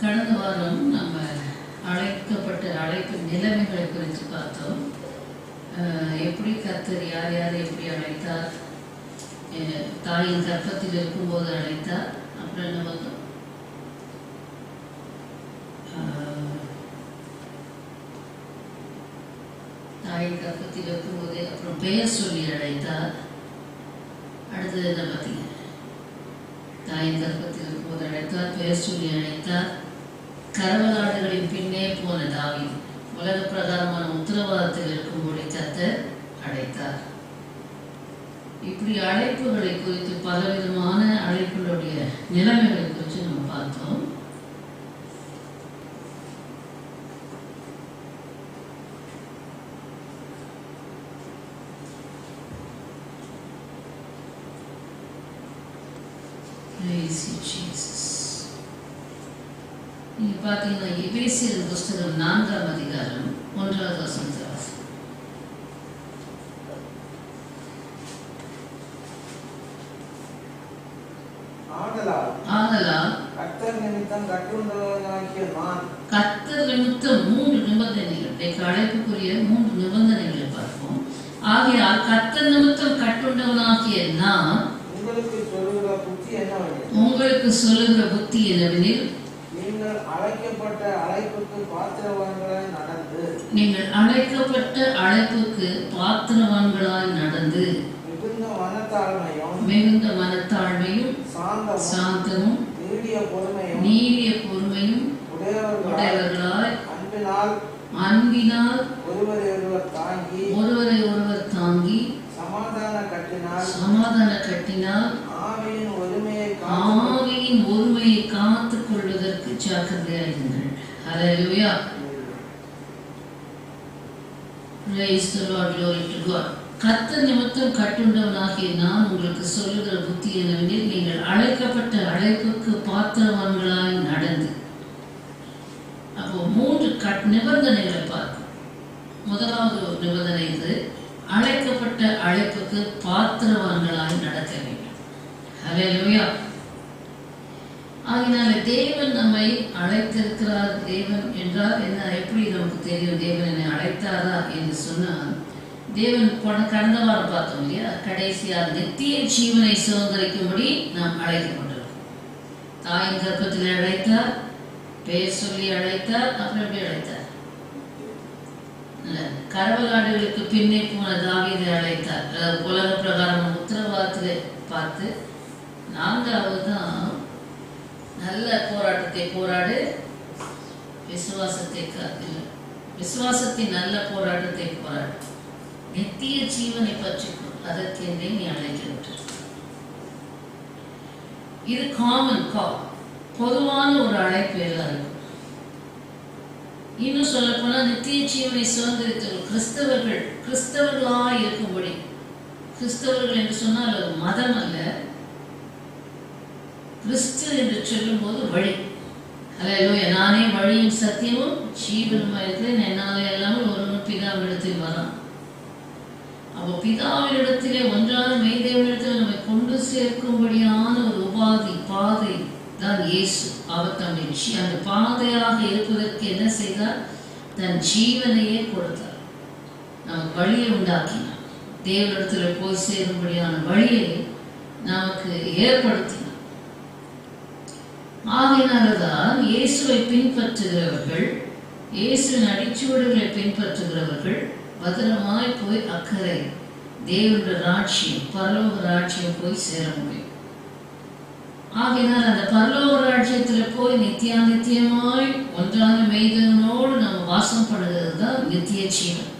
கடந்த வாரம் நம்ம அழைக்கப்பட்ட அழைப்பு நிலைமைகளை குறித்து பார்த்தோம். எப்படி கர்த்தர் யார் யாரை எப்படி அழைத்தார், தாயின் கர்ப்பத்தில் இருக்கும்போது அழைத்தார். அப்புறம் என்ன பார்த்தோம்? தாயின் கர்ப்பத்தில் இருக்கும்போதே அப்புறம் பெயர் சொல்லி அழைத்தார். அடுத்தது என்ன பார்த்தீங்க? தாயின் கர்ப்பத்தில் இருக்கும்போது அழைத்தார், பெயர் சொல்லி அழைத்தார். கரவலாடுகளின் பின்னே போன தாவீது உலக பிரகாரமான உத்தரவாதத்தில் இருக்கும்போது கர்த்தர் அழைத்தார். இப்படி அழைப்புகளை குறித்து பலவிதமான அழைப்புகளுடைய நிலைமைகளை குறித்து நம்ம பார்த்தோம். நீங்க பார்த்தீங்கன்னா எபேசியர் புஸ்தகம் 4ஆம் அதிகாரம் 1வது வசனத்தை ஆதலால் கர்த்தர் நிமித்தம் 3 நிபந்தனைகள், அழைப்புக்குரிய 3 நிபந்தனைகளை பார்ப்போம். ஆகையால் கர்த்தர் நிமித்தம் கட்டுண்டவனாகிய நான் உங்களுக்கு சொல்லுகிற புத்தி என்னவெனில், நீங்கள் அழைக்கப்பட்ட அழைப்புக்கு பாத்திரவான்களாய் நடந்து மிகுந்த மனத்தாழ்மையும் சாந்தமும் நீடிய பொறுமையும் உடையவர்களாய் அன்பினால் ஒருவரை ஒருவர் தாங்கி சமாதான கட்டினால் ஆவியின் ஒருமையை காத்துக் கொள்வதற்கு ஜாக்கிரதையாயிருங்கள். ஹல்லேலூயா. Praise the Lord, glory to God. கர்த்தர் நிமித்தம் கட்டுண்டவனாகிய நான் உங்களுக்கு சொல்லுகிற புத்தி என்னவெனில், நீங்கள் அழைக்கப்பட்ட அழைப்புக்கு பாத்திரவான்களாய் நடந்து. அப்போ 3 நிபந்தனைகளை பார்க்கும். முதலாவது நிபந்தனை இது, அழைக்கப்பட்ட அழைப்புக்கு பாத்திரவான்களாய் நடக்க வேண்டும். ஹல்லேலூயா. அதனால தேவன் நம்மை அழைத்திருக்கிறார். தேவன் என்றால் என்ன, எப்படி நமக்கு தெரியும் தேவன் என்னை அழைத்தாரா என்று சொன்னால், தேவன் கடந்த வாரம் பார்த்தோம் இல்லையா, கடைசியாக நித்திய ஜீவனை சுதந்திரிக்கும்படி நாம் அழைக்கப்பட்டிருக்கோம். தாயின் கர்ப்பத்தில் அழைத்தார், பெயர் சொல்லி அழைத்தார், அப்புறம் எப்படி அழைத்தார்? கரவலாடுகளுக்கு பின்னே போன தாவீதை அழைத்தார். உலக பிரகாரம் உத்தரவாதத்தை பார்த்து 4வது தான் நல்ல போராட்டத்தை போராடு, விசுவாசத்தின் நல்ல போராட்டத்தை போராடு, நித்திய ஜீவனை பற்றிக்கொள், அதற்கென்றே நீ அழைக்கப்பட்ட. இது காமன் கால், பொதுவான ஒரு அழைப்பு எல்லாருக்கும். இன்னும் சொல்ல போனா நித்திய ஜீவனை சுதந்திரித்தவர்கள் கிறிஸ்தவர்களாய் இருக்கும்படி. கிறிஸ்தவர்கள் என்று சொன்னால் ஒரு மதம் அல்ல, கிறிஸ்து என்று சொல்லும் போது வழி. ஹல்லேலூயா. நானே வழியும் சத்தியமும் ஜீவனும் இருக்கிறேன், என்னாலே எல்லாமே ஒரு பிதாவினிடத்தில் வரான். அப்போ பிதாவினிடத்திலே ஒன்றான மெய்தேவனிடத்தில் நம்மை கொண்டு சேர்க்கும்படியான ஒரு பாதை தான் இயேசு. அவர் தம்மை அந்த பாதையாக இருப்பதற்கு என்ன செய்தார்? தன் ஜீவனையே கொடுத்தார். நமக்கு வழியை உண்டாக்கினார். தேவனிடத்தில் போய் சேரும்படியான வழியை நமக்கு ஏற்படுத்தினார். ஆகையினால்தான் இயேசுவை பின்பற்றுகிறவர்கள், இயேசுவின் அடிச்சுவடுகளை பின்பற்றுகிறவர்கள் பத்திரமாய் போய் அக்கறை தேவனுடைய ராட்சியம், பரலோக ராட்சியம் போய் சேர முடியும். ஆகையினால் அந்த பரலோக ராட்சியத்தில் போய் நித்தியமாய் ஒன்றான மெய்தனோடு நம்ம வாசம் பண்ணுறது தான் நித்திய ஜீவன்.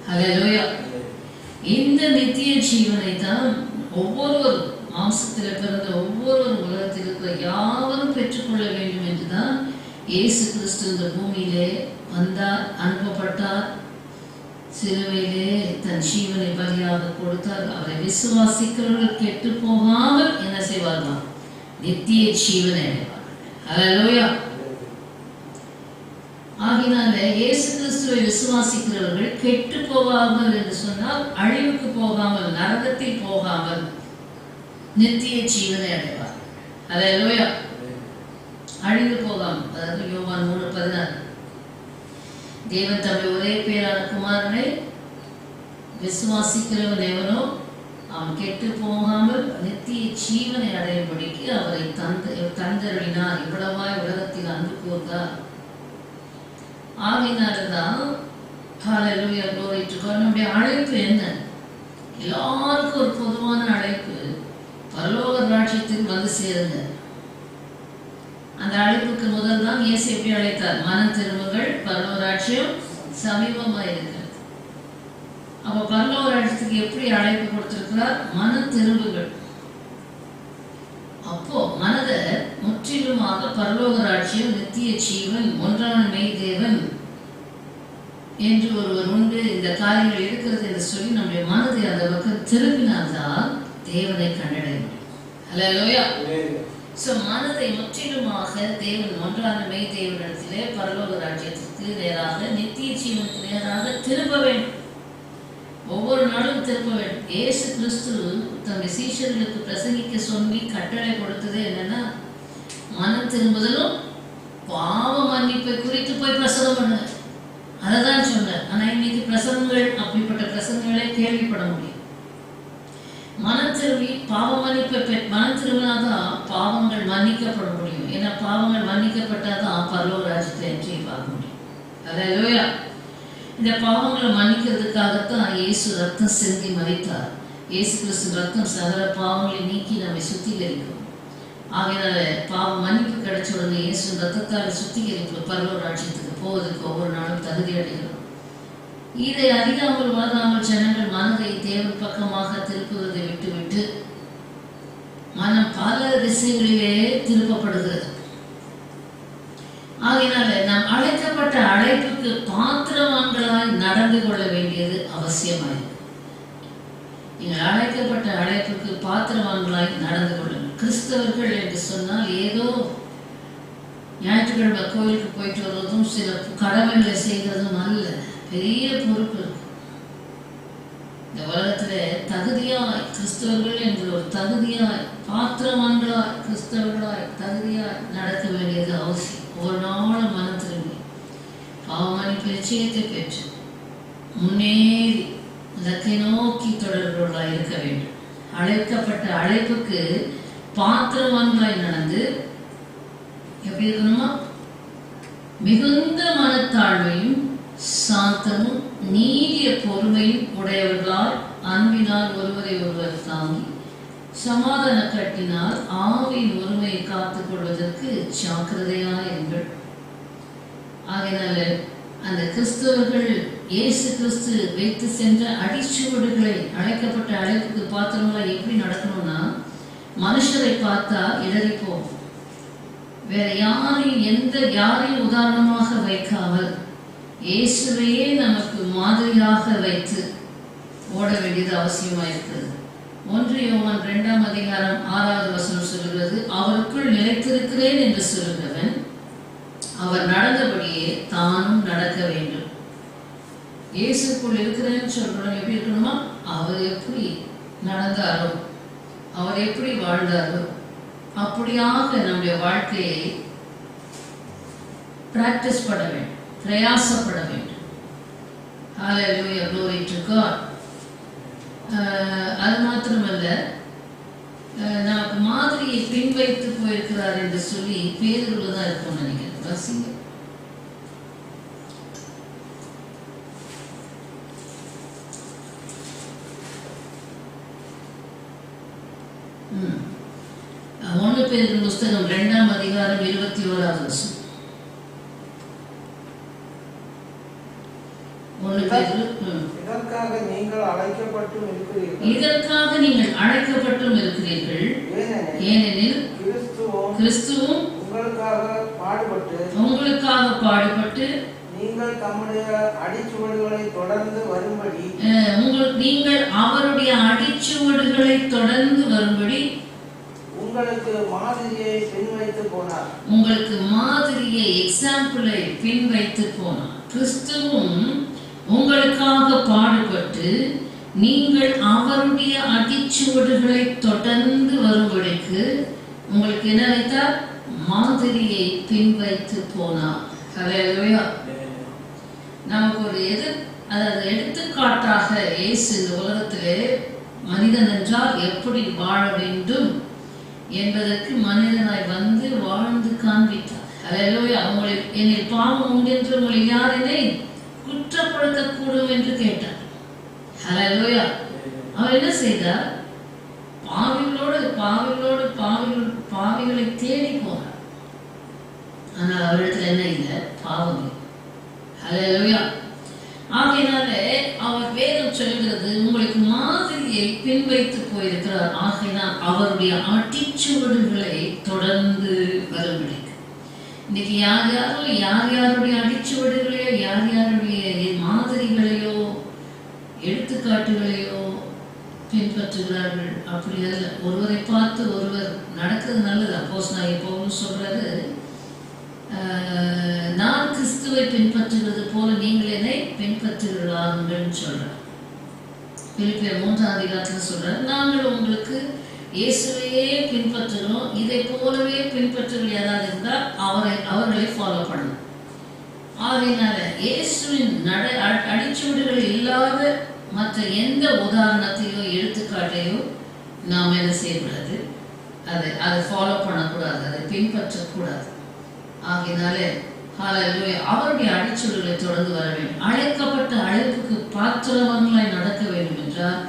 ஹல்லேலூயா. இந்த நித்திய ஜீவனை தான் ஒவ்வொருவரும், மாம்சத்தில் பிறந்த ஒவ்வொரு உலகத்தில் இருக்கிற யாவரும் பெற்றுக்கொள்ள வேண்டும் என்றுதான் இயேசு கிறிஸ்து இந்த பூமியிலே வந்தார், அனுப்பப்பட்டார், சிலுவையிலே தன் ஜீவனை பலியாக கொடுத்தார். அவரை விசுவாசிக்கிறவர்கள் கெட்டு போகாமல் என்ன செய்வார்கள்? நித்திய ஜீவனை அடைவார்கள். ஹல்லேலூயா. ஆகினால இயேசு கிறிஸ்துவை விசுவாசிக்கிறவர்கள் கெட்டு போகாமல் என்று சொன்னால் அழிவுக்கு போகாமல், நரகத்தில் போகாமல் நித்திய ஜீவனை அடைவார். ஹல்லேலூயா. அழிந்து போகாமல், அதாவது யோவான் 3:16. தேவன் தம்முடைய ஒரே பேரான குமாரனை விசுவாசிக்கிறவன் எவனோ அவன் கெட்டு போகாமல் நித்திய ஜீவனை அடையும்படிக்கு அவரை தந்தருளினார். இவ்வளவாய் உலகத்தில் அன்பு கூர்ந்தார். ஆகினால்தான் ஹல்லேலூயா, glory to God. நம்முடைய அழைப்பு என்ன? எல்லாருக்கும் ஒரு பொதுவான அழைப்பு, பரலோக ராஜ்யத்துக்கு வந்து சேருங்க. அந்த அழைப்புக்கு முதல் தான் இயேசு எப்படி அழைத்தார்? மனம் திரும்புங்கள், பரலோக ராஜ்யம் சமீபமாக இருக்கிறது. அப்போ பரலோக ராஜ்யத்துக்கு எப்படி அழைப்பு கொடுத்திருக்கிறார்? மனம் திரும்புங்கள். அப்போ மனதை முற்றிலுமாக பரலோக ராஜ்யம், நித்திய ஜீவன், ஒன்றான மெய் தேவன் என்று ஒருவர் உண்டு, இந்த காரியங்கள் இருக்கிறது என்று சொல்லி நம்முடைய மனதை அந்த பக்கம் திரும்பினால்தான் தேவனை கண்டடைய முடியும். ஹல்லேலூயா. சோ மனதை முற்றிலுமாக தேவன், ஒன்றான மெய் தேவனிடத்திலே பரலோக ராஜ்யத்திற்கு நேராக, நித்திய ஜீவனுக்கு நேராக திரும்ப வேண்டும். ஒவ்வொரு நாளும் திரும்ப வேண்டும். இயேசு கிறிஸ்து தம்முடைய சீஷர்களுக்கு பிரசங்கிக்க சொல்லி கட்டளை கொடுத்தது என்னன்னா, மனம் திரும்புதலும் பாவ மன்னிப்பை குறித்து போய் பிரசங்கம் பண்ணுங்க. அதை தான் சொன்னார். ஆனா இன்னைக்கு பிரசங்கங்கள், அப்படிப்பட்ட பிரசங்கங்களே கேள்விப்பட முடியும். மனம் திரும்பி பாவ மன்னிப்பை மனம் திரும்பினாதான் பாவங்கள் மன்னிக்கப்பட முடியும். ஏன்னா பாவங்கள் மன்னிக்கப்பட்டாதான் பரலோக ராஜ்யத்தை என்ட்ரி பார்க்க முடியும். ஹல்லேலூயா. இந்த பாவங்களை மன்னிக்கிறதுக்காகத்தான் இயேசு ரத்தம் சிந்தி மரித்தார். இயேசு கிறிஸ்து ரத்தம் சகல பாவங்களை நீக்கி நம்மை சுத்திகரிக்கும். ஆகையினால பாவ மன்னிப்பு கிடைச்ச உடனே இயேசு ரத்தத்தால் சுத்திகரிப்பு பரலோக ராஜ்யத்துக்கு போவதற்கு ஒவ்வொரு நாளும் தகுதி அடைகிறோம். இதை அறியாமல் வளராமல் ஜனங்கள் மனதை தேவன் பக்கமாக திருப்புவதை விட்டுவிட்டு மனம் பல திசைகளிலே திருப்பப்படுகிறது. ஆகையினால நாம் அழைக்கப்பட்ட அழைப்புக்கு பாத்திரவான்களாய் நடந்து கொள்ள வேண்டியது அவசியமாயிருக்கு. நீங்கள் அழைக்கப்பட்ட அழைப்புக்கு பாத்திரவான்களாய் நடந்து கொள்ளுங்கள். கிறிஸ்தவர்கள் என்று சொன்னால் ஏதோ ஞாயிற்றுக்கிழமை கோயிலுக்கு போயிட்டு வருவதும் சில கடமைகளை செய்கிறதும் அல்ல. பெரிய பொறுப்பு இருக்கு. இந்த உலகத்துல தகுதியாய் கிறிஸ்தவர்கள் என்று ஒரு தகுதியாய், பாத்திரவான்களாய், கிறிஸ்தவர்களாய் தகுதியாய் நடக்க வேண்டியது அவசியம். ஒரு நாளும் மனம் திரும்பி பாவ மன்னிப்பு நிச்சயத்தை பெற்று முன்னேறி இலக்கை நோக்கி தொடர்புகளாய் இருக்க வேண்டும். அழைக்கப்பட்ட அழைப்புக்கு பாத்திரவான்களாய் நடந்து எப்படி இருக்கணுமா? மிகுந்த மனத்தாழ்மையும் சாந்தமும் நீடிய பொறுமையும் உடையவர்களால் அன்பினால் ஒருவரை ஒருவர் தாங்கி சமாதான கட்டினால் ஆவியின் ஒருமையை காத்துக் கொள்வதற்கு ஜாக்கிரதையாயிருங்கள். ஆகையினால அந்த கிறிஸ்தவர்கள் இயேசு கிறிஸ்து வைத்து சென்ற அடிச்சுவடுகளை, அழைக்கப்பட்ட அழைப்புக்கு பாத்திரங்களை எப்படி நடக்கணும்னா, மனுஷரை பார்த்தா இடறிப்போம். வேற யாரையும் உதாரணமாக வைக்காமல் இயேசுவையே நமக்கு மாதிரியாக வைத்து ஓட வேண்டியது அவசியமாயிருக்கிறது. 1 யோவான் 2:6 சொல்லுகிறது, அவருக்குள் நிலைத்திருக்கிறேன் என்று சொல்லுகிறவன் அவர் நடந்தபடியே தானும் நடக்க வேண்டும். இயேசுக்குள் இருக்கிறேன்னு சொல்றவன் எப்படி இருக்கணுமா? அவர் எப்படி நடந்தாரோ, அவர் எப்படி வாழ்ந்தாரோ அப்படியாக நம்முடைய வாழ்க்கையை பிராக்டிஸ் பண்ண வேண்டும், பிரயாசப்பட வேண்டும். ஹல்லேலூயா, glory to God. அது மாத்திரமல்ல, நமக்கு மாதிரியை பின்வைத்து போயிருக்கிறார் என்று சொல்லி பேதுருவில் தான் இருக்கும்னு நினைக்கிறேன். வாசிங்க. ஒன்று பேதுரு புஸ்தகம் 2:21. இதற்காக நீங்கள் அழைக்கப்பட்டும் இருக்கிறீர்கள். ஏனெனில் கிறிஸ்துவும் உங்களுக்காக பாடுபட்டு நீங்கள் தம்முடைய அடிச்சுவடுகளை தொடர்ந்து வரும்படி நீங்கள் அவருடைய அடிச்சுவடுகளை தொடர்ந்து வரும்படி உங்களுக்கு மாதிரியை பின்வைத்து போனார். உங்களுக்கு மாதிரியை, எக்ஸாம்பிளை பின்வைத்து போனார். கிறிஸ்துவும் உங்களுக்காக பாடுபட்டு நீங்கள் அவருடைய அடிச்சுவடுகளை தொடர்ந்து வரும்படிக்கு உங்களுக்கு என்ன வைத்தார்? மாதிரியை பின்வைத்து போனார். ஹல்லேலூயா. நமக்கு ஒரு அதாவது எடுத்துக்காட்டாக இயேசு இந்த உலகத்திலே மனிதன் என்றால் எப்படி வாழ வேண்டும் என்பதற்கு மனிதனாய் வந்து வாழ்ந்து காண்பித்தார். ஹல்லேலூயா. என்னில் பாவம் உண்டு என்று உங்களை யார் என்னை குற்றப்படுத்தக்கூடும் என்று கேட்டார். ஹல்லேலூயா. அவர் என்ன செய்தார்? பாவிகளை தேடி போனார். ஆனால் அவரிடத்துல என்ன இல்லை? பாவம் இல்லை. ஹல்லேலூயா. ஆகையினாலே அவர் வேதம் சொல்கிறது உங்களுக்கு மாதிரியை பின்வைத்து போயிருக்கிறார். ஆகையினால் அவருடைய அடிச்சுவடுகளை தொடர்ந்து வரும்படி. இன்னைக்கு யாருடைய அடிச்சுவடுகளையோ யாருடைய மாதிரிகளையோ எடுத்துக்காட்டுகளையோ பின்பற்றுகிறார்கள். அப்படி அல்ல. ஒருவரை பார்த்து ஒருவர் நடக்கிறது நல்லது. அப்போஸ்தலனாகிய பவுல் சொல்றாரு, நான் கிறிஸ்துவை பின்பற்றுகிறது போல நீங்கள் என்னை பின்பற்றுகிறார்கள் சொல்றார். பிலிப்பியர் 3ஆம் அதிகாரத்தில் சொல்றாரு, நாங்கள் உங்களுக்கு இயேசுவையே பின்பற்றுகிறோம், இதை போலவே பின்பற்றுகள் யாராவது இருந்தால் அவர்களை ஃபாலோ பண்ணணும். ஆகையினால இயேசுவின் அடிச்சுவடுகள் இல்லாத மற்ற எந்த உதாரணத்தையோ எடுத்துக்காட்டையோ நாம் என்ன செய்யக்கூடாது? அதை ஃபாலோ பண்ணக்கூடாது, அதை பின்பற்றக்கூடாது. ஆகையினாலே ஹல்லேலூயா, அவருடைய அடிச்சுவடுகளை தொடர்ந்து வர வேண்டும். அழைக்கப்பட்ட அழைப்புக்கு பாத்திரவான்களாய் நடக்க வேண்டும் என்றால்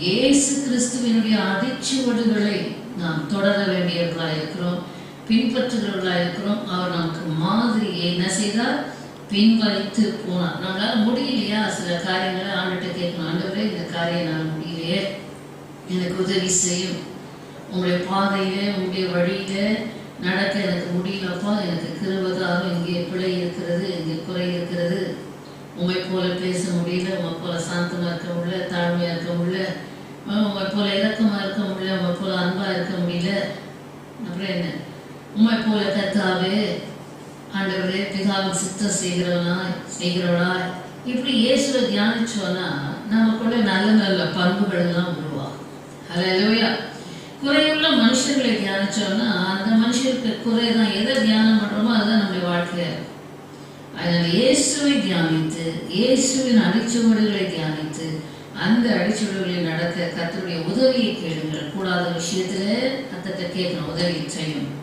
இயேசு கிறிஸ்துவினுடைய அடிச்சுவடுகளை நாம் தொடர வேண்டியவர்களாக இருக்கிறோம், பின்பற்றுகிறவர்களாக இருக்கிறோம். அவர் நமக்கு மாதிரியை என்ன செய்தார்? பின்வைத்து போனார். நம்மளால முடியலையா? சில காரியங்களை ஆண்டுகிட்ட கேட்கணும். ஆண்டவரே, இந்த காரியம் நான் முடியலையே, எனக்கு உதவி செய்யும். உங்களுடைய பாதையில உங்களுடைய வழியில நடக்க எனக்கு முடியலப்பா, எனக்கு கிருபைதாரும். இங்கே பிழை இருக்கிறது, இங்கே குறை இருக்கிறது. உங்களை போல பேச முடியல, உங்களை போல சாந்தமா இருக்க முடியல, தாழ்மையா இருக்க முடியல, உங்களை போல இறக்கமா இருக்க முடியல, உங்களை போல அன்பா இருக்க முடியல. அப்புறம் என்ன? உங்களை போல கர்த்தாவே ஆண்டவரே பிதாவுக்கு சித்தம் செய்கிறவனாய் இப்படி இயேசுவை தியானிச்சோன்னா நமக்குள்ள நல்ல நல்ல பண்புகள் எல்லாம் உருவாகும். ஹல்லேலூயா. குறையுள்ள மனுஷர்களை தியானிச்சோம்னா அந்த மனுஷருக்கு குறைதான். எதை தியானம் பண்றோமோ அதுதான் நம்முடைய வாழ்க்கையா இருக்கும். அதனால இயேசுவை தியானித்து, இயேசுவின் அடிச்சுவடுகளை தியானித்து, அந்த அடிச்சுவடுகளை நடக்க கர்த்தருடைய உதவியை கேளுங்கள். கூடாத விஷயத்துல கர்த்தர்ட்ட கேட்கணும், உதவி செய்யணும்.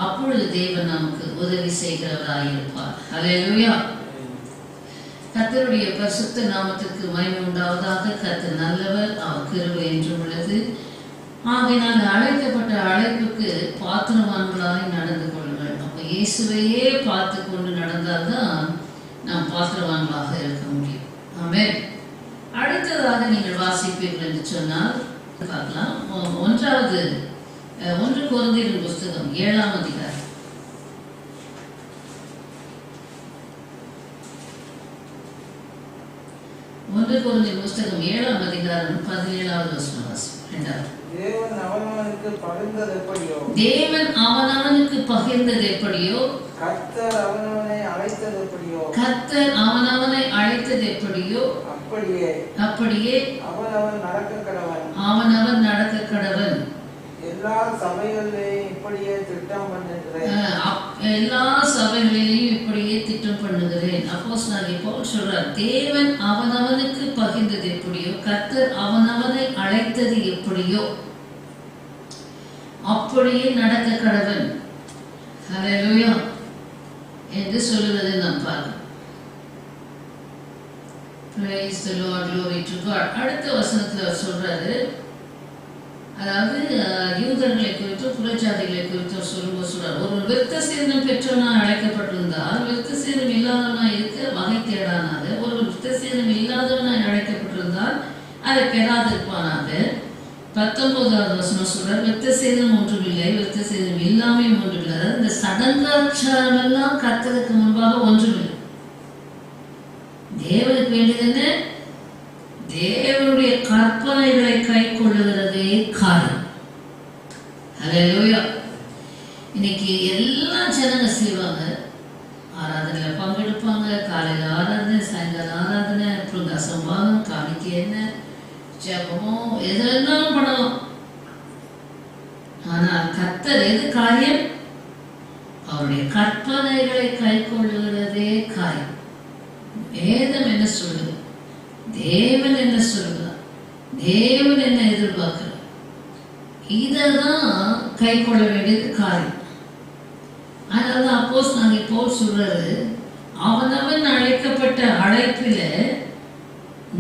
அப்பொழுது தேவன் நமக்கு உதவி செய்கிறவராயிருப்பார். ஹல்லேலூயா. கர்த்தருடைய பரிசுத்த நாமத்திற்கு மகிமை உண்டாவதாக. கர்த்தர் நல்லவர், அவர் கிருபை என்றும் உள்ளது. ஆகையினால் அழைக்கப்பட்ட அழைப்புக்கு பாத்திரவான்களாய் நடந்து கொள்ளுங்கள். அப்போ இயேசுவையே பார்த்து கொண்டு நடந்தால்தான் நாம் பாத்திரவான்களாக இருக்க முடியும். ஆமென். அடுத்ததாக நீங்கள் வாசிப்பீர்கள் என்று சொன்னால் பார்க்கலாம். 1 கொரிந்தியர் புஸ்தகம் 7ஆம் அதிகாரம். 1 கொரிந்தியர் புஸ்தகம் 7ஆம் அதிகாரம் 17வது வசனம் வாசிப்போம். தேவன் அவனவனுக்கு பகிர்ந்தது எப்படியோ கர்த்தர் அவனவனை அழைத்தது எப்படியோ அப்படியே அவனவன் நடக்க கடவன். எல்லா சபைகளிலேயும் இப்படியே திட்டம் பண்ணுகிறேன். அப்போஸ்தலனாகிய பவுல் சொல்றார், தேவன் அவனவனுக்கு பகிர்ந்தது எப்படியோ கர்த்தர் அவனவனை அழைத்தது எப்படியோ அப்படியே நடக்க கடவன். ஹல்லேலூயா என்று சொல்லுவதை நாம் பார்க்கிறோம். Praise the Lord, glory to God. அடுத்த வசனத்துல சொல்றாரு, அதாவது யூதர்களை குறித்து புறஜாதிகளை குறித்து சொல்லும்போது சொல்றார், ஒரு விருத்த சேதனம் பெற்றவனாய் அழைக்கப்பட்டிருந்தால் விருத்த சேதனம் இல்லாதவனாய் இருக்க வகை தேடானாக, ஒரு விருத்த சேதனம் இல்லாதவனாய் அழைக்கப்பட்டிருந்தால் அதை பெறாதிருப்பானாக. 19வது வசனம் சொல்றார், விருத்த சேதனம் ஒன்றுமில்லை, விருத்த சேதனம் இல்லாமே ஒன்றுமில்லை. அதாவது இந்த சடங்காச்சாரம் எல்லாம் கர்த்தருக்கு முன்பாக ஒன்றுமில்லை. தேவனுக்கு வேண்டியது என்ன? தேவனுடைய கற்பனைகளை கை கொள்ளுகிறதே காரணம். ஹல்லேலூயா. இன்னைக்கு எல்லா ஜனங்க செய்வாங்க, ஆராதனையில பங்கெடுப்பாங்க, காலையில் ஆராதனை, சாயங்காலம் ஆராதனை, அப்புறம் தசம்பாகம், காணிக்கை என்ன, ஜெபமோ எதெல்லாம் பண்ணலாம். ஆனால் கர்த்தர் எது காரியம்? அவருடைய கற்பனைகளை கை கொள்ளுகிறதே காரியம். வேதம் என்ன சொல்லுது? தேவன் என்ன சொல்லுகிறார்? தேவன் என்ன எதிர்பார்க்கிறார்? இததான் கை கொள்ள வேண்டியது காரியம். அதனால அப்போஸ்தலனாகிய பவுல் சொல்றாரு, அவனவன் அழைக்கப்பட்ட அழைப்பில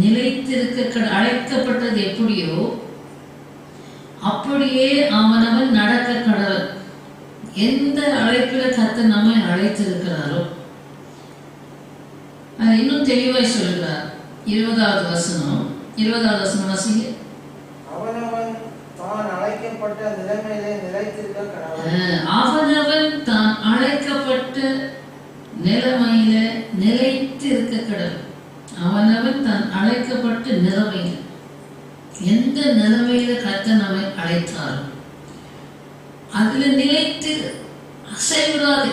நிலைத்திருக்க அழைக்கப்பட்டது எப்படியோ அப்படியே அவனவன் நடக்க கடவுள். எந்த அழைப்பில கர்த்தர் நம்மை அழைத்திருக்கிறாரோ அது இன்னும் தெளிவாய் சொல்கிறார். 20வது வசனம் வாசிங்க. அவனவன் தான் அழைக்கப்பட்ட நிலைமையிலே நிலைத்திருக்க கடவுள். அவனவன் தான் அழைக்கப்பட்ட நிலைமையில நிலைத்திருக்க கடவுள். அவனவன் தான் அழைக்கப்பட்ட நிலைமையில, எந்த நிலைமையில கர்த்தர் நம்மை அழைத்தாரோ அதுல நிலைத்து அசைவிடாது.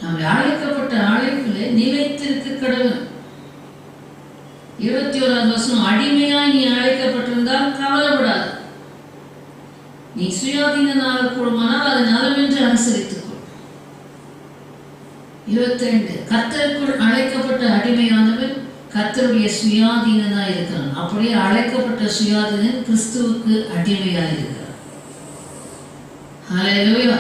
நம்மை அழைக்கப்பட்ட அழைப்பிலே நிலைத்திருக்க கடவுள். 21வது வசனம், அடிமையாய் நீ அழைக்கப்பட்டிருந்தால் கவலைப்படாது. நீ சுயாதீனனாக கூடுமானால் அதை நலமென்று அனுசரித்துக்கொள். 22, கர்த்தருக்குள் அழைக்கப்பட்ட அடிமையானவன் கர்த்தருடைய சுயாதீனனாய் இருக்கிறான். அப்படியே அழைக்கப்பட்ட சுயாதீனன் கிறிஸ்துவுக்கு அடிமையாய் இருக்கிறான். ஹல்லேலூயா.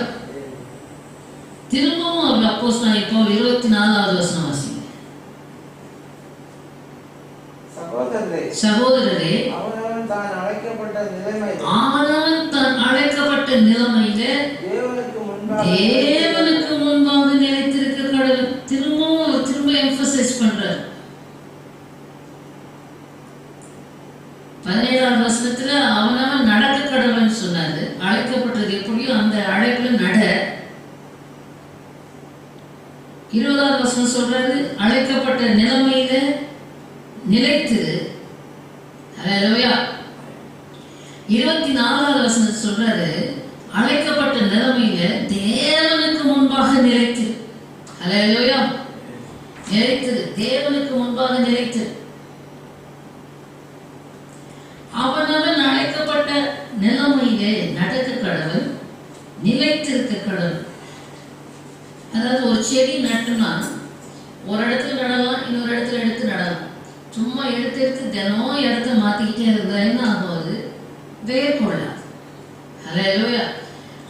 திரும்பவும் அவர் அப்போஸ்தலனாகிய பவுல் 24வது வசனம் வாசிங்க. சகோதரரே, அவனவன் தான் அழைக்கப்பட்ட நிலைமையில தேவனுக்கு முன்பாக நிலைத்திருக்க கடவுள். திரும்ப எம்பசைஸ் பண்றார். 17வது வசனத்துல அவனவன் நடக்க கடவுள்னு சொன்னாரு. அழைக்கப்பட்டது எப்படியோ அந்த அழைப்புல நட. 20வது வசனம் சொல்றாரு, அழைக்கப்பட்ட நிலைமையில நிலைத்திரு. ஹல்லேலூயா. 24வது வசனம் சொல்றாரு, அழைக்கப்பட்ட நிலைமையில தேவனுக்கு முன்பாக நிலைத்திரு. ஹல்லேலூயா. நிலைத்திரு, தேவனுக்கு முன்பாக நிலைத்திரு. அவனவன் அழைக்கப்பட்ட நிலைமையிலே நடக்க கடவுள், நிலைத்திருக்க கடவுள். அதாவது ஒரு செடி நட்டுனா ஒரு இடத்துல நடலாம், இன்னொரு இடத்துல எடுத்து நடலாம். சும்மா எடுத்து தினம் இடத்த மாத்திக்கிட்டே இருந்தா என்ன ஆகும்? அது வேர் கொள்ளாது. ஹல்லேலூயா.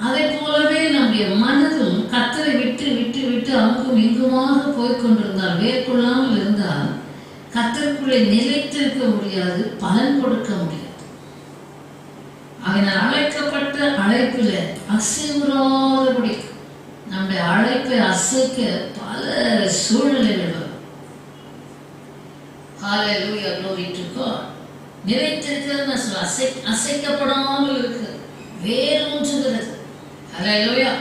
அதே போலவே நம்முடைய மனதும் கர்த்தரை விட்டு விட்டு விட்டு அங்கும் இங்குமாக போய்கொண்டிருந்தால், வேர் கொள்ளாமல் இருந்தால் கர்த்தருக்குள்ளே நிலைத்திருக்க முடியாது, பலன் கொடுக்க முடியாது. அதனால் அழைக்கப்பட்ட அழைப்பில அசைவுறாதபடி நம்முடைய அழைப்பை அசைக்க பல சூழ்நிலைகள் வரும். ஹல்லேலூயா, glory to God. நிலைத்திருக்கிறது அசைக்கப்படாமல் இருக்கு, வேரூன்றுகிறது. ஹல்லேலூயா.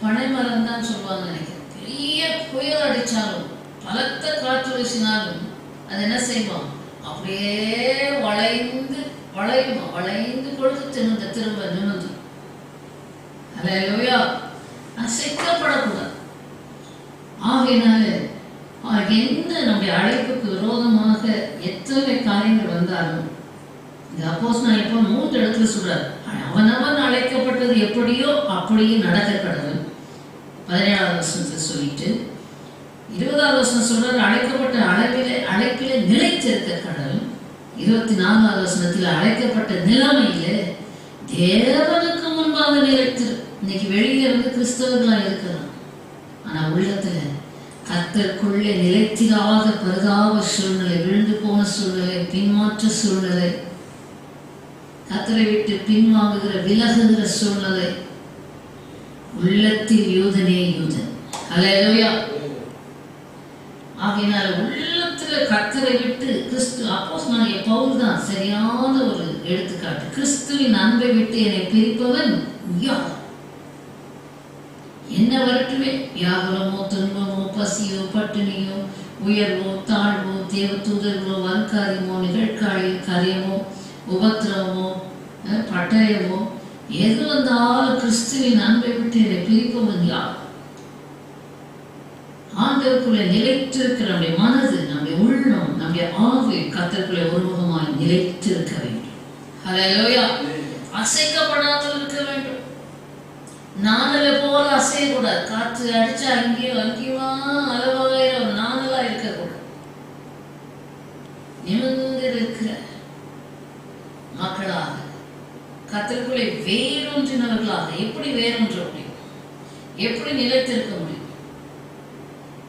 பனைமரம் தான் சொல்லுவாங்க நினைக்கிறேன். பெரிய புயல் அடிச்சாலும் பலத்த காற்று வீசினாலும் அது என்ன செய்வோம்? அப்படியே வளைந்து கொழுத்து திரும்ப நிமிர்ந்து. ஹல்லேலூயா. அசைக்கப்படக்கூடாது. ஆகையினால என்ன நம்முடைய அழைப்புக்கு விரோதமாக எத்தனை காரியங்கள் வந்தாலும் இந்த அப்போஸ்தலன் இப்போ 3 இடத்துல சொல்றாரு, அவனவன் அழைக்கப்பட்டது எப்படியோ அப்படியே நடக்க கடவுள். 17வது வசனத்தை சொல்லிட்டு 20வது வசனம் சொல்றாரு, அழைக்கப்பட்ட அழைப்பிலே நிலைத்திருக்க கடவுள். 24வது வசனத்தில் அழைக்கப்பட்ட நிலைமையில தேவனுக்கு முன்பாக நிலைத்திரு. இன்னைக்கு வெளியில இருந்து கிறிஸ்தவர்களா இருக்கிறோம், ஆனா உள்ளத்துல கர்த்தருக்குள்ளே நிலைத்திராத பரிதாப சூழ்நிலை, விழுந்து போன சூழ்நிலை, பின்மாற்ற சூழ்நிலை, கர்த்தரை விட்டு பின்வாங்குகிற விலகுகிற சூழ்நிலை. உள்ளத்தில் யூதனே யூதன். ஹல்லேலூயா. ஆகையினால உள்ளத்துல கர்த்தரை விட்டு அப்போஸ்தலனாகிய பவுல் தான் சரியான ஒரு எடுத்துக்காட்டு. கிறிஸ்துவின் அன்பை விட்டு என்னை பிரிப்பவன் யார்? என்ன வரட்டுமே, வியாகுலமோ, துன்பமோ, பசியோ, பட்டினியோ, உயர்வோ, தாழ்வோ, தேவ தூதர்களோ, வன்காரியமோ, நிகழ்காரியமோ, உபத்திரவமோ, பட்டயமோ, எது வந்தாலும் கிறிஸ்துவின் அன்பை விட்டு என்னை பிரிப்பவன் யார்? ஆண்டவருக்குள்ளே நிலைத்திருக்கிற நம்முடைய மனது, நம்முடைய உள்ளம், நம்முடைய ஆவி கர்த்தருக்குள்ளே ஒருமுகமாய் நிலைத்திருக்க வேண்டும். ஹல்லேலூயா. அசைக்கப்படாமல் இருக்க வேண்டும். நாணலை போல அசையக்கூடாது. காற்று அடிச்சா அங்கேயும் அங்கேயுமா அளவாயிர நாணலா இருக்கக்கூடாது. நிமிர்ந்து இருக்கிற மக்களாக, கர்த்தருக்குள்ளே வேரூன்றினவர்களாக எப்படி வேரூன்ற முடியும்? எப்படி நிலைத்திருக்க முடியும்?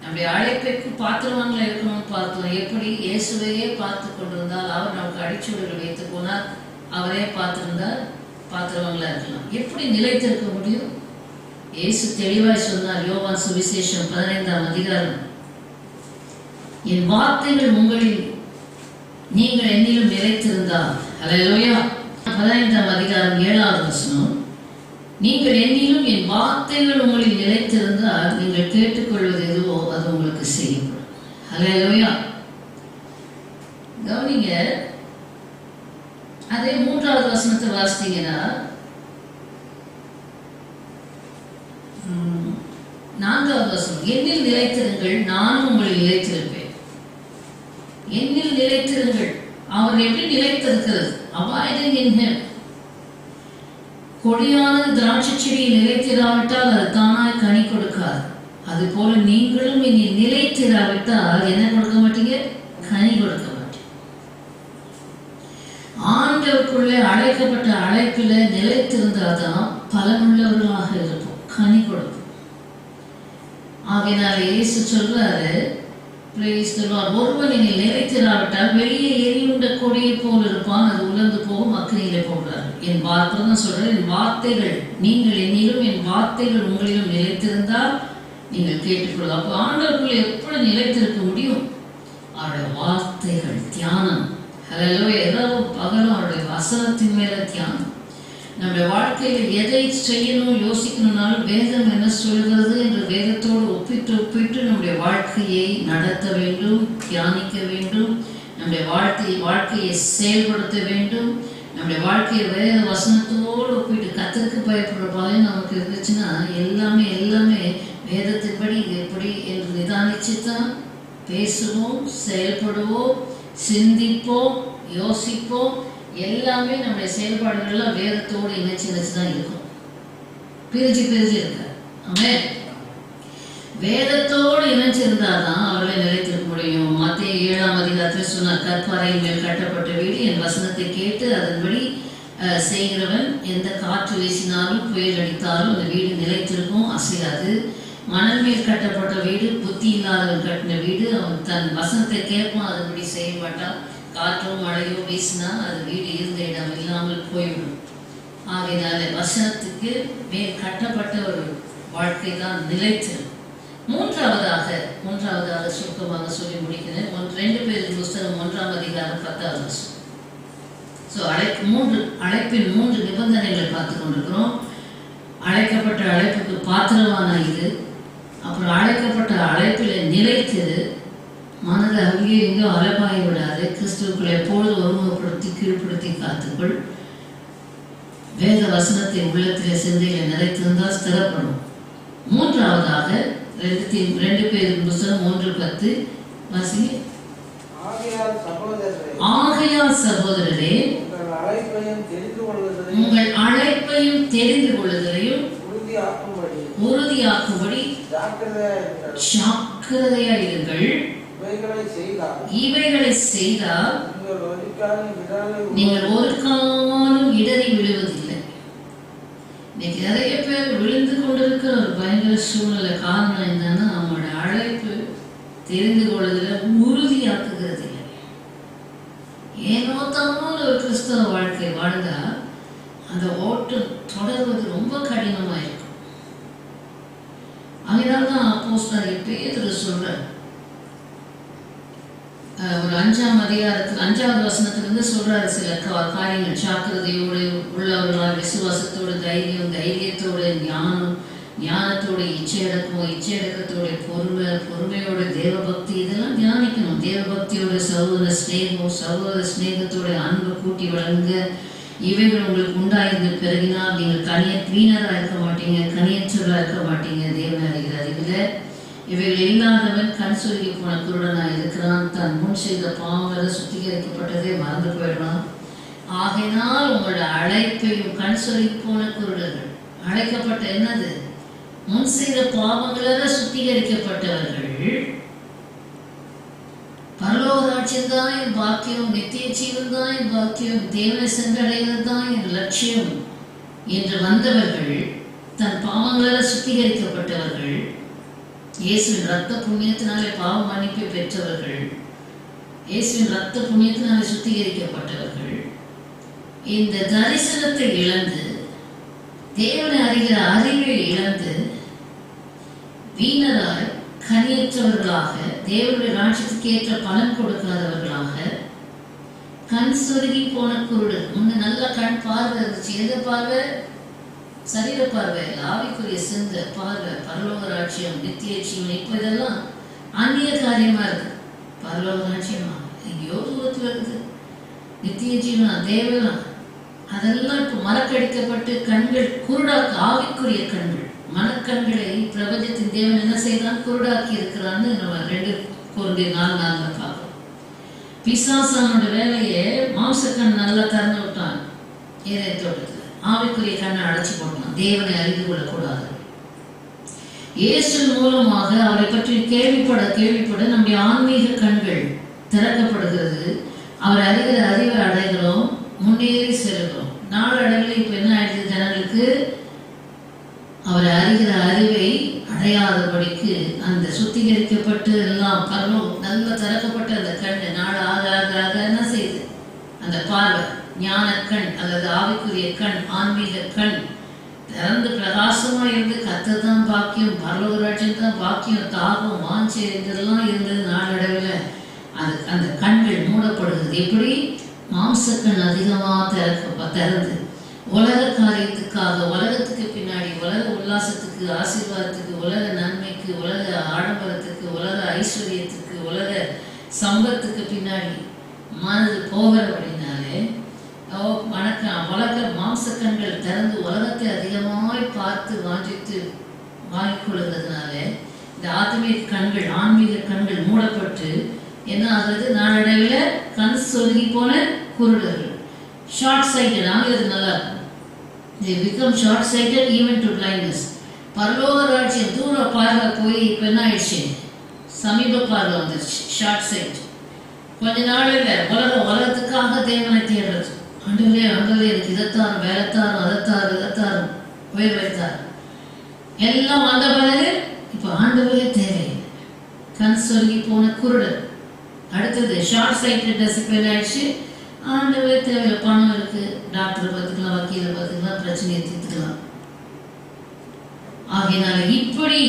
நம்முடைய அழைப்புக்கு பாத்திரவான்கள் இருக்கணும்னு பார்த்தோம். எப்படி இயேசுவையே பார்த்து கொண்டிருந்தால் அவர் நமக்கு அடிச்சுவடுகள் வைத்து போனார். அவரே பார்த்திருந்தால் பாத்திரவான்களா இருக்கலாம். எப்படி நிலைத்திருக்க முடியும்? இயேசு தெளிவாய் சொன்னார். யோவான் சுவிசேஷம் 15ஆம் அதிகாரம், என் வார்த்தைகள் உங்களில் நீங்கள் என்னிலும் நிலைத்திருந்தால், ஹல்லேலூயா. 15ஆம் அதிகாரம் 7வது வசனம், நீங்கள் என்னிலும் என் வார்த்தைகள் உங்களில் நிலைத்திருந்தால் நீங்கள் கேட்டுக்கொள்வது எதுவோ அது உங்களுக்கு செய்யப்படும். ஹல்லேலூயா. கவனிங்க, அதே 3வது வசனத்தை வாசித்தீங்கன்னா 4வது வசனம், என்னில் நிலைத்திருங்கள் நானும் உங்களில் நிலைத்திருப்பேன். என்னில் நிலைத்திருங்கள். அவர் எப்படி நிலைத்திருக்கிறது? abiding in him. கொடியானது திராட்சை செடியை நிலைத்திராவிட்டால் அது தானாய் கனி கொடுக்காது. அது போல நீங்களும் இனி நிலைத்திராவிட்டால் என்ன கொடுக்க மாட்டீங்க? கனி கொடுக்க மாட்டீங்க. ஆண்டவருக்குள்ளே அழைக்கப்பட்ட அழைப்பில நிலைத்திருந்தாதான் பலனுள்ளவர்களாக இருப்போம், கனி கொடுப்போம். ஆகையினால இயேசு சொல்றாரு, ஒருவன் என்னில் நிலைத்திராவிட்டால் வெளியே எரியுண்ட கொடியை போல் இருப்பான், அது உலர்ந்து போகும், அக்கினியிலே போகிறார். என் வார்த்தை தான் சொல்றேன், என் வார்த்தைகள் நீங்கள் என்னிலும் என் வார்த்தைகள் உங்களிலும் நிலைத்திருந்தால் நீங்கள் கேட்டுக்கொள்ள. அப்போ ஆண்டவருக்குள்ள எப்படி நிலைத்திருக்க முடியும்? அவருடைய வார்த்தைகள் தியானம். ஹல்லேலூயா. இரவு பகலும் அவருடைய வசனத்தின் மேல தியானம். நம்முடைய வாழ்க்கையில் எதை செய்யணும் யோசிக்கணும்னாலும் வேதம் என்ன சொல்கிறது என்று வேதத்தோடு ஒப்பிட்டு நம்முடைய வாழ்க்கையை நடத்த வேண்டும், தியானிக்க வேண்டும். நம்முடைய வாழ்க்கையை செயல்படுத்த வேண்டும். நம்முடைய வாழ்க்கையை வேத வசனத்தோடு ஒப்பிட்டு கர்த்தருக்கு பயப்படுற பயம் நமக்கு இருந்துச்சுன்னா எல்லாமே வேதத்தின்படி எப்படி என்று நிதானிச்சு தான் பேசுவோம், செயல்படுவோம், சிந்திப்போம், யோசிப்போம். எல்லாமே நம்முடைய செயல்பாடுகள்லாம் வேதத்தோடு இணைச்சு தான் இருக்கும். பிரிஞ்சு இருக்க. ஆமென். வேதத்தோடு இணைச்சிருந்தாதான் அவர்களை நிலைத்திருக்க முடியும். மத்தேயு 7ஆம் அதிகாரத்தில் சொன்னார், கற்பாறையின் மேல் கட்டப்பட்ட வீடு என் வசனத்தை கேட்டு அதன்படி செய்கிறவன் எந்த காற்று வீசினாலும் புயல் அடித்தாலும் அந்த வீடு நிலைத்திருக்கும், அசையாது. மணல் மேல் கட்டப்பட்ட வீடு புத்தி இல்லாதவன் கட்டின வீடு, அவன் தன் வசனத்தை கேட்பான், அதன்படி செய்ய மாட்டான். காற்றோ மழையோ வீசினா அது வீடு இருந்த இடம் இல்லாமல் போய்விடும். ஆகையினால வசனத்துக்கு மேல் கட்டப்பட்ட ஒரு வாழ்க்கை தான் நிலைத்திருக்கும். மூன்றாவதாக சுருக்கமாக சொல்லி முடிக்கிறேன். 2 பேரின் புஸ்தகம் 1ஆம் அதிகாரம் 10வது வசனம். அழைப்பின் 3 நிபந்தனைகளை பார்த்து கொண்டிருக்கிறோம். அழைக்கப்பட்ட அழைப்புக்கு பாத்திரமான இது, அப்புறம் அழைக்கப்பட்ட அழைப்பில் நிலைத்திரு, மனதை அங்கேயும் எங்கேயும் அலப்பாய விடாது, கிறிஸ்துவுக்குள்ள எப்பொழுது ஒருமுகப்படுத்தி கீழ்ப்படுத்தி காத்துக்கள், வேத வசனத்தை உள்ளத்திலே சிந்தையில நிறைத்திருந்தால் ஸ்திரப்படும். மூன்றாவதாக 2 பேரின் புஸ்தகம் 1:10 வாசிங்க. ஆகையால் சகோதரரே உங்கள் அழைப்பையும் தெரிந்து கொள்ளுதலையும் உறுதியாக்கும்படி ஜாக்கிரதையாயிருங்கள். இவைகளை செய்தால் நீங்கள் ஒரு காலம் இடறி விழுவதில்லை. இன்னைக்கு நிறைய பேர் விழுந்து கொண்டிருக்கிற ஒரு பயங்கர சூழ்நிலை. காரணம் என்னன்னா, அவங்களோட அழைப்பு தெரிந்து கொள்வதில் உறுதியாக்குகிறது இல்லை. ஏனோ தானோ ஒரு கிறிஸ்தவ வாழ்க்கை வாழ்ந்தா அந்த ஓட்டம் தொடர்வது ரொம்ப கடினமாக இருக்கும். அதனால்தான் அப்போஸ்தலர் பேதுரு சொல்றார், ஒரு 5ஆம் அதிகாரத்தில் 5வது வசனத்திலிருந்து சொல்றாரு சில காரியங்கள். ஜாக்கிரதையோடு உள்ளவர்களால் விசுவாசத்தோடு தைரியத்தோடு ஞானத்தோடு இச்சையடக்கத்தோடு பொறுமையோடு தேவபக்தி, இதெல்லாம் தியானிக்கணும். தேவபக்தியோட சகோதர ஸ்நேகத்தோட அன்பை கூட்டி வழங்க. இவைகள் உங்களுக்கு உண்டாயிருந்த பிறகினால் நீங்கள் வீணராக இருக்க மாட்டீங்க, கனியற்றவராக இருக்க மாட்டீங்க. தேவன் அறிகிறார். இதில் இவைகள் இல்லாதவன் கண் சுருகி போன குருடனாக இருக்கிறான். தன் முன் செய்த பாவங்களை சுத்திகரிக்கப்பட்டதே மறந்து போயிடுறான். ஆகையினால் உங்களுடைய அழைப்பையும் கண் சொல்லி போன குருடர்கள் அழைக்கப்பட்ட என்னது முன் செய்த பாவங்களால் சுத்திகரிக்கப்பட்டவர்கள் பரலோக ராஜ்யம் தான் என் பாக்கியம், நித்திய ஜீவன் தான் என் பாக்கியம், தேவனை சென்றடைவது தான் என் லட்சியம் என்று வந்தவர்கள், தன் பாவங்களால் சுத்திகரிக்கப்பட்டவர்கள், இயேசுவின் ரத்த புண்ணியத்தினாலே பாவ மன்னிப்பை பெற்றவர்கள், இயேசுவின் ரத்த புண்ணியத்தினாலே சுத்திகரிக்கப்பட்டவர்கள், இந்த தரிசனத்தை இழந்து தேவனை அறிகிற அறிவை இழந்து வீணராய் கனியற்றவர்களாக, தேவனுடைய ராஜ்யத்துக்கு ஏற்ற பலன் கொடுக்காதவர்களாக, கண் சொருகி போன குருடர். முன்ன நல்ல கண் பார்வை இருந்துச்சு. எந்த பார்வை? சரீர பார்வை, ஆவிக்குரிய சிந்த பார்வை, பரலோக ராஜ்யம், நித்திய ஜீவன். இப்ப இதெல்லாம் அந்நிய காரியமா இருக்கு. பரலோக ராஜ்யமா எங்கேயோ தூரத்தில் இருக்குது, நித்திய ஜீவனா தேவனா, அதெல்லாம் இப்போ மறக்கடிக்கப்பட்டு கண்கள் குருடாக்கு, ஆவிக்குரிய கண்கள், மனக்கண்களை பிரபஞ்சத்தின் தேவன் என்ன செய்தான்? குருடாக்கி இருக்கிறான்னு நம்ம 2 Corinthians 4:4 பார்க்கிறோம். பிசாசானோட வேலையை மாம்சக்கண் நல்லா திறந்து விட்டான் ஏதேன் தோட்டத்தில். ஆவிக்குரிய கண்ணை அடைச்சி போட்டான், தேவனை அறிந்து கொள்ளக்கூடாது. இயேசு மூலமாக அவரை பற்றி கேள்விப்பட நம்முடைய ஆன்மீக கண்கள் திறக்கப்படுகிறது. அவர் அறிகிற அறிவை அடைகிறோம், முன்னேறி செல்கிறோம். நாளடைவில் இப்போ என்ன ஆயிடுது? ஜனங்களுக்கு அவரை அறிகிற அறிவை அடையாதபடிக்கு அந்த சுத்திகரிக்கப்பட்டு எல்லாம் நல்ல திறக்கப்பட்ட அந்த கண் நாடு ஆக ஆக ஆக என்ன செய்யுது? அந்த பார்வை, ஞான கண் அல்லது ஆவிக்குரிய கண், ஆன்மீக கண் திறந்து பிரகாசமா இருந்து கர்த்தர் தான் பாக்கியம், பரலோக ராஜ்யம் தான் பாக்கியம், தாகம், வாஞ்சை இதெல்லாம் இருந்தது. நாளடைவில் அந்த கண்கள் மூடப்படுகிறது. எப்படி? மாம்சக்கண் அதிகமாக திறந்து உலக காரியத்துக்காக, உலகத்துக்கு பின்னாடி, உலக உல்லாசத்துக்கு, ஆசீர்வாதத்துக்கு, உலக நன்மைக்கு, உலக ஆடம்பரத்துக்கு, உலக ஐஸ்வர்யத்துக்கு, உலக சம்பத்துக்கு பின்னாடி மனது போகிறபடினாலே உலக மாம்சக்கண்கள் திறந்து உலகத்தை அதிகமாய் பார்த்து வாஞ்சித்து வாங்கிக்கொள்கிறதுனால இந்த ஆத்மீக கண்கள், ஆன்மீக கண்கள் மூடப்பட்டு என்ன ஆகுறது? நாளடைவில் கண் சொருகி போன குருடர்கள், ஷார்ட் சைட்டட். ஆங்கிலது நல்லா இருக்கும். They become short-sighted even to blindness. பரலோக ராஜ்யம் தூர பார்வை போய் இப்போ என்ன ஆயிடுச்சு? சமீப பார்வை வந்துருச்சு, ஷார்ட் சைட். கொஞ்ச நாளில் உலகத்துக்காக தேவனை தேடுறது. ஆண்டவரே எனக்கு இதைத்தாரும், வேலைத்தாரும், அதைத்தாரும், உயர் வைத்தார் எல்லாம் வந்த பிறகு இப்போ ஆண்டவரே தேவையில்லை. கண் சொருகி போன குருடர். அடுத்தது ஷார்ட் சைட்டட்னஸ். இப்போ என்ன ஆயிடுச்சு? ஆண்டவே தேவையில்லை, பணம் இருக்கு, டாக்டரை பார்த்துக்கலாம், வக்கீலை பார்த்துக்கலாம், பிரச்சனையை தீர்த்துக்கலாம். ஆகையினால இப்படி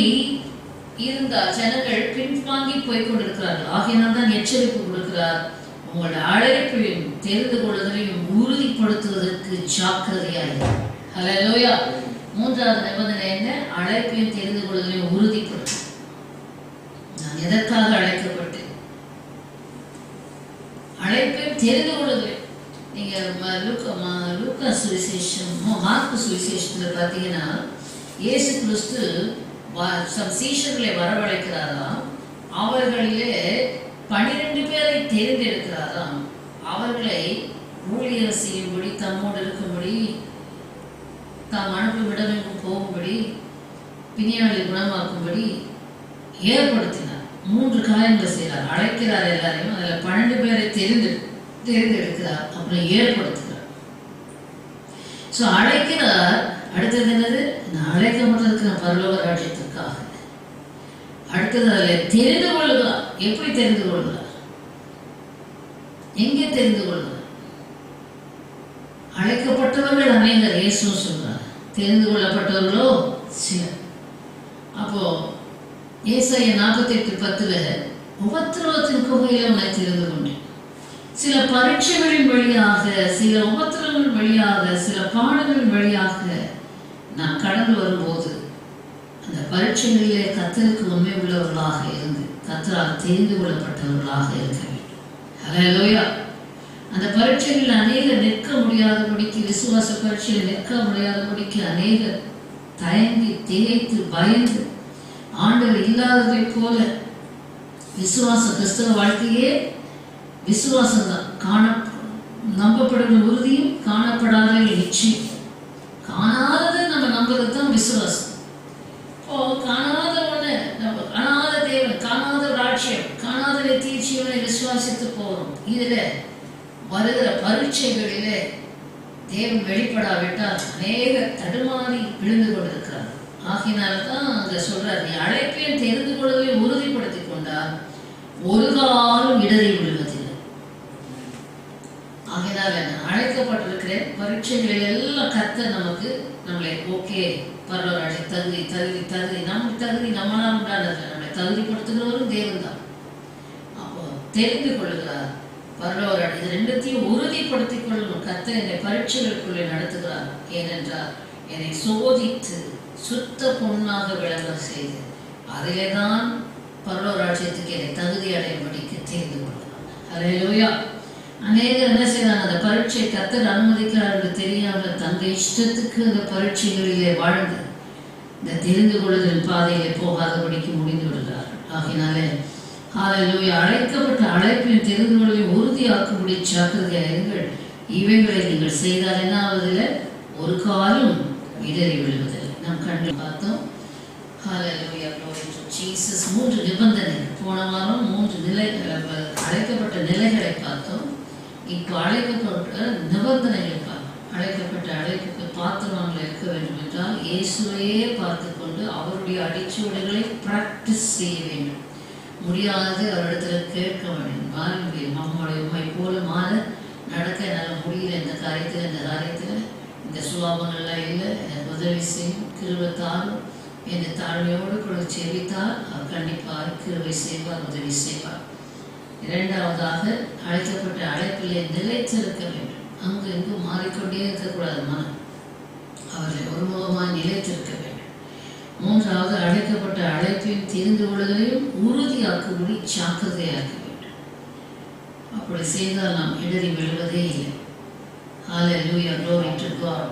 இருந்தால் ஜனங்கள் பின்வாங்கி போய்கொண்டிருக்கிறார்கள். ஆகையினால் தான் எச்சரிப்பு கொடுக்கிறார், உங்களோட அழைப்பையும் தெரிந்து கொள்வதையும் உறுதிப்படுத்துவதற்கு ஜாக்கிரதையாக. ஹல்லேலூயா. 3வது நிபந்தனை என்ன? அழைப்பையும் தெரிந்து கொள்வதையும் உறுதிப்படுத்தும். நான் எதற்காக அழைக்கப்பட்டேன்? அழைப்பையும் தெரிந்து கொள்ளுங்கள். நீங்கள் லூக்கா சுவிசேஷம், மார்க்கு சுவிசேஷத்தில் பார்த்தீங்கன்னா இயேசு கிறிஸ்து சீஷர்களை வரவழைக்கிறாராம். அவர்களிலே 12 பேரை தேர்ந்தெடுக்கிறாராம். அவர்களை ஊழியர் செய்யும்படி, தம்மோடு இருக்கும்படி, தாம் அனுப்பும் இடமெங்கும் போகும்படி, பிணியாளி குணமாக்கும்படி ஏற்படுத்தினார். 3 காரியங்களை செய்கிறார். அழைக்கிறார் எல்லாரையும், அதில் 12 பேரை தேர்ந்தெடுக்கிறார், அப்புறம் ஏற்படுத்துகிறார். ஸோ அழைக்கிறார். அடுத்தது என்னது? நான் அழைக்கப்பட்டிருக்கிற பரலோக ராஜ்யத்திற்காக. அடுத்தது அதில் தெரிந்து கொள்கிறார். எப்படி தெரிந்து கொள்கிறார்? எங்கே தெரிந்து கொள்கிறார்? அழைக்கப்பட்டவர்கள் அநேகர், இயேசு சொல்றார். தெரிந்து கொள்ளப்பட்டவர்களோ சிலர். அப்போ ஏசாயா 48:10 உபத்திரவத்தின் குகையில உன்னை தெரிந்து கொண்டேன். சில பரீட்சைகளின் வழியாக, சில உபத்திரவங்கள் வழியாக, சில பாடங்களின் வழியாக நாம் கடந்து வரும்போது அந்த பரீட்சைகளிலே கர்த்தருக்கு உண்மை உள்ளவர்களாக இருந்து கர்த்தரால் தெரிந்து கொள்ளப்பட்டவர்களாக இருக்க வேண்டும். ஹல்லேலூயா. அந்த பரீட்சைகளில் அநேகர் நிற்க முடியாதபடிக்கு, விசுவாச பரீட்சையில் நிற்க முடியாதபடிக்கு அநேகர் தயங்கி திகைத்து பயந்து ஆண்டவர் இல்லாததை போல விசுவாச கிறிஸ்தவ வாழ்க்கையே விசுவாசம் தான், காண நம்பப்படுற உறுதியும் காணப்படாத நிச்சயம். காணாததை நம்ம நம்புறது தான் விசுவாசம். இப்போ காணாத ஒண்ணு, நம்ம காணாத தேவன், காணாத ராட்சியம், காணாத நித்திய ஜீவனை விசுவாசித்து போறோம். இதுல வருகிற பரீட்சைகளிலே தேவன் வெளிப்படாவிட்டால் அநேக தடுமாறி விழுந்து கொண்டிருக்கிறார். ஆகினால்தான் அங்க சொல்றார், நீ அழைப்பேன் தெரிந்து கொள்வதை உறுதிப்படுத்தி கொண்டால் ஒரு காலம் இடறி விடுவதில்லை. ஆகினால் நான் அழைக்கப்பட்டிருக்கிறேன், பரீட்சைகளில் எல்லாம் கர்த்தர் நமக்கு நம்மளை ஓகே பரவாயில்லை, தகுதி தகுதி தகுதி நம்ம தகுதி நம்மளால் உண்டானது, நம்மளை தகுதிப்படுத்துகிறவரும் தேவன் தான். அப்போ தெரிந்து கொள்ளுகிறார் பரலோராடு. இது ரெண்டத்தையும் உறுதிப்படுத்திக் கொள்ளணும். கர்த்தர் என்னை பரீட்சைகளுக்குள்ளே நடத்துகிறார். ஏனென்றால் என்னை சோதித்து சுத்த பொன்னாக விளங்க செய்து அதிலே தான் பரலோராட்சியத்துக்கு என்னை தகுதி அடையும்படிக்கு தெரிந்து கொள்கிறார். அல்லேலூயா. அநேகர் என்ன செய்யறாங்க, அந்த பரீட்சை கர்த்தர் அனுமதிக்கிறார் என்று தெரியாமல் தங்க இஷ்டத்துக்கு அந்த பரீட்சைகளிலே வாழ்ந்து இந்த தெரிந்து கொள்ளுதல் பாதையிலே போகாதபடிக்கு முடிந்து விடுகிறார். ஆகினாலே ஹல்லேலூயா, அழைக்கப்பட்ட அழைப்பின் தெரிந்து கொள்வதை உறுதியாக்கும்படி ஜாக்கிரதையாயிருங்கள். இவைகளை நீங்கள் செய்தால் என்ன ஆவதில்லை, ஒரு காலம் இடறி விழுவதில்லை. நாம் கண்டு பார்த்தோம். ஹல்லேலூயா, glory to Jesus. 3 நிபந்தனைகள். போன வாரம் 3 நிலைகள், அழைக்கப்பட்ட நிலைகளை பார்த்தோம். இப்போ அழைக்கப்பட்ட நிபந்தனைகள் பார்த்தோம். அழைக்கப்பட்ட அழைப்புக்கு பாத்திரமாக இருக்க வேண்டும் என்றால் இயேசுவையே பார்த்து கொண்டு அவருடைய அடிச்சுவடுகளை பிராக்டிஸ் செய்ய வேண்டும். முடியாது அவரிடத்தில் கேட்க வேண்டும். மாற முடியும். நம்முடைய உண்மை போல மாற நடக்க என்னால் முடியல, இந்த காரியத்தில் இந்த காரியத்தில் இந்த சுபாவங்கள்லாம் இல்லை, எனக்கு உதவி செய்யும், கிருபைத்தாரும் என்னை தாழ்மையோடு கூட செவித்தால் அவர் கண்டிப்பாக கிருபை செய்வார், உதவி செய்வார். இரண்டாவதாக அழைக்கப்பட்ட அழைப்பிலே நிலைத்திருக்க வேண்டும். அங்கு இங்கு மாறிக்கொண்டே இருக்கக்கூடாது. மனம் அவர்களை ஒருமுகமாக நிலைத்திருக்க வேண்டும். மூன்றாவது அழைக்கப்பட்ட அழைப்பையும் தெரிந்து கொள்வதையும் உறுதியாக்கும்படி ஜாக்கிரதையாக்க வேண்டும். அப்படி செய்தால் நாம் இடறி விழுவதே இல்லை. ஹல்லேலூயா, glory to God.